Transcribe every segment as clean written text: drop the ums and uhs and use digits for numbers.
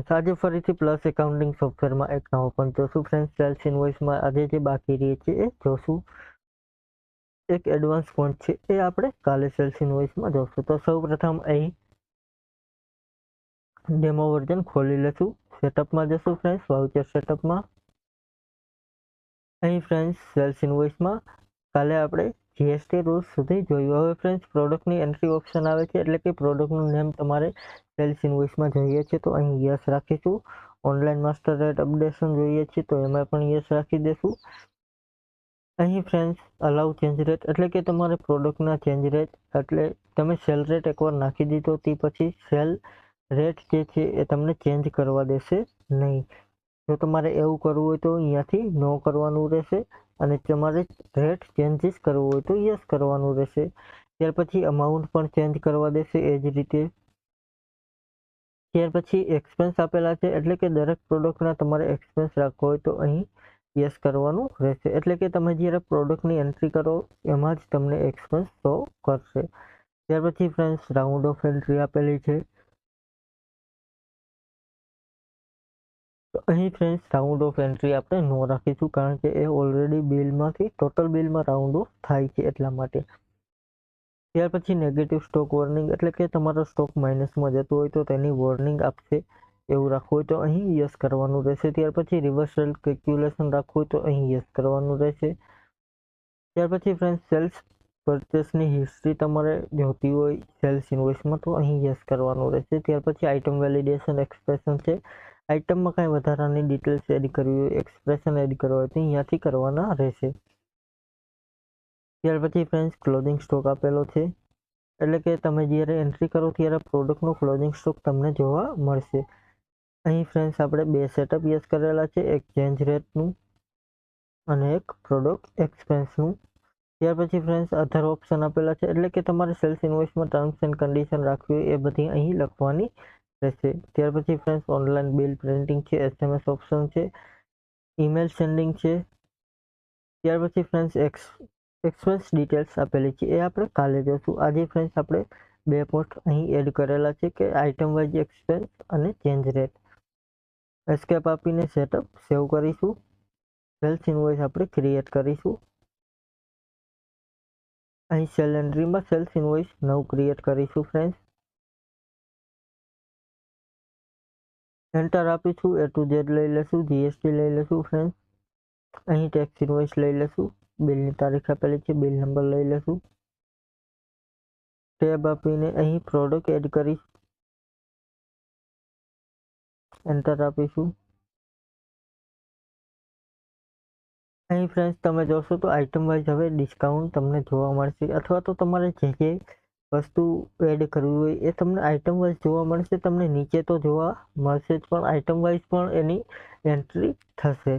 Friends આજે ફરીથી plus accounting સોફ્ટવેરમાં એક નવો પણ જોશું ફ્રેન્ડ્સ. સેલ્સ ઇન્વોઇસમાં આજે જે બાકી રહી છે એ જોશું. એક એડવાન્સ પોઈન્ટ છે એ આપણે કાલે સેલ્સ ઇન્વોઇસમાં જોશું. તો સૌ પ્રથમ અહીં ડેમો વર્ઝન ખોલી લેશું. સેટઅપમાં જશું ફ્રેન્ડ્સ, વાઉચર સેટઅપમાં. અહીં ફ્રેન્ડ્સ સેલ્સ ઇન્વોઇસમાં કાલે આપણે જીએસટી રૂલ્સ સુધી જોયું. હવે ફ્રેન્ડ્સ પ્રોડક્ટની એન્ટ્રી ઓપ્શન આવે છે, એટલે કે પ્રોડક્ટનું નેમ તમારે સેલ્સ ઇન્વોઇસમાં જોઈએ છે તો અહીં યસ રાખીશું. ઓનલાઈન માસ્ટર રેટ અપડેશન જોઈએ છે તો એમાં પણ યસ રાખી દેશું. અહીં ફ્રેન્ડ્સ અલાઉ ચેન્જ રેટ, એટલે કે તમારે પ્રોડક્ટના ચેન્જ રેટ, એટલે તમે સેલ રેટ એકવાર નાખી દીધો તે પછી સેલ રેટ જે છે એ તમને ચેન્જ કરવા દેશે નહીં. જો તમારે એવું કરવું હોય તો અહીંયાથી નો કરવાનું રહેશે, અને તમારે રેટ ચેન્જીસ કરવું હોય તો યસ કરવાનું રહેશે. ત્યાર પછી અમાઉન્ટ પણ ચેન્જ કરવા દેશે એ જ રીતે. ત્યાર પછી એક્સપેન્સ આપેલા છે, એટલે કે દરેક પ્રોડક્ટના તમારે એક્સપેન્સ રાખવો હોય તો અહીં યસ કરવાનું રહેશે. એટલે કે તમે જ્યારે પ્રોડક્ટની એન્ટ્રી કરો એમાં જ તમને એક્સપેન્સ શો કરશે. ત્યાર પછી ફ્રેન્ડ્સ રાઉન્ડ ઓફ એન્ટ્રી આપેલી છે. તો અહીં ફ્રેન્ડ્સ રાઉન્ડ ઓફ એન્ટ્રી આપણે નો રાખીશું, કારણ કે એ ઓલરેડી બિલમાંથી ટોટલ બિલમાં રાઉન્ડ ઓફ થાય છે એટલા માટે. ત્યાર પછી નેગેટિવ સ્ટોક વોર્નિંગ, એટલે કે તમારો સ્ટોક માઇનસમાં જતો હોય તો તેની વોર્નિંગ આપશે એવું રાખવું હોય તો અહીં યસ કરવાનું રહેશે. ત્યાર પછી રિવર્સલ કેલ્ક્યુલેશન રાખવું હોય તો અહીં યસ કરવાનું રહેશે. ત્યાર પછી ફ્રેન્ડ્સ સેલ્સ પરચેસની હિસ્ટ્રી તમારે જોતી હોય સેલ્સ ઇન્વોઇસમાં તો અહીં યસ કરવાનું રહેશે. ત્યાર પછી આઇટમ વેલિડેશન એક્સપ્રેશન છે. આઇટમમાં કાંઈ વધારાની ડિટેલ્સ એડ કરવી હોય, એક્સપ્રેશન એડ કરવા હોય તો અહીંયાથી કરવાના રહેશે. ત્યાર પછી ફ્રેન્ડ્સ ક્લોઝિંગ સ્ટોક આપેલો છે, એટલે કે તમે જ્યારે એન્ટ્રી કરો ત્યારે પ્રોડક્ટનો ક્લોઝિંગ સ્ટોક તમને જોવા મળશે. અહીં ફ્રેન્ડ્સ આપણે બે સેટઅપ યસ કરેલા છે, એક ચેન્જ રેટનું અને એક પ્રોડક્ટ એક્સપેન્સનું. ત્યાર પછી ફ્રેન્ડ્સ અધર ઓપ્શન આપેલા છે, એટલે કે તમારે સેલ્સ ઇન્વોઇસમાં ટર્મ્સ એન્ડ કન્ડિશન રાખવી હોય એ બધી અહીં લખવાની રહેશે. ત્યાર પછી ફ્રેન્ડ્સ ઓનલાઈન બિલ પ્રિન્ટિંગ છે, એસએમએસ ઓપ્શન છે, ઈમેલ સેન્ડિંગ છે. ત્યાર પછી ફ્રેન્ડ્સ એક્સપેન્સ ડિટેલ્સ આપેલી છે એ આપણે કાલે જોશું. આજે ફ્રેન્ડ્સ આપણે બે પોસ્ટ અહીં એડ કરેલા છે, કે આઇટમ વાઇઝ એક્સપેન્સ અને ચેન્જ રેટ. એસ્કેપ આપીને સેટઅપ સેવ કરીશું. સેલ્સ ઇન્વોઇસ આપણે ક્રિએટ કરીશું. અહીં સેલ એન્ટ્રીમાં સેલ્સ ઇન્વોઇસ નવું ક્રિએટ કરીશું ફ્રેન્ડ્સ. એન્ટર આપીશું. એ ટુ ઝેડ લઈ લેશું, જીએસટી લઈ લેશું ફ્રેન્ડ્સ. અહીં ટેક્સ ઇન્વોઇસ લઈ લેશું. બિલની તારીખ આપેલી છે, બિલ નંબર લઈ લેશું. ટેબ આપીને અહીં પ્રોડક્ટ એડ કરી એન્ટર આપીશું. અહીં ફ્રેન્ડ્સ તમે જોશો તો આઇટમ વાઇઝ હવે ડિસ્કાઉન્ટ તમને જોવા મળશે, અથવા તો તમારે જે વસ્તુ એડ કરવી હોય એ તમને આઇટમ વાઇઝ જોવા મળશે. તમને નીચે તો જોવા મળશે જ, પણ આઇટમ વાઇઝ પણ એની એન્ટ્રી થશે.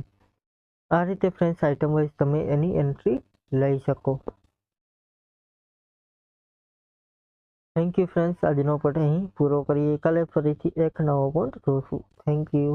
આ રીતે ફ્રેન્ડ્સ આઇટમ વાઇઝ તમે એની એન્ટ્રી લઈ શકો. Thank you friends. આજનો પાઠ અહીં પૂરો કરીએ. કાલે ફરીથી એક નવો પોઈન્ટ જોશું. Thank you.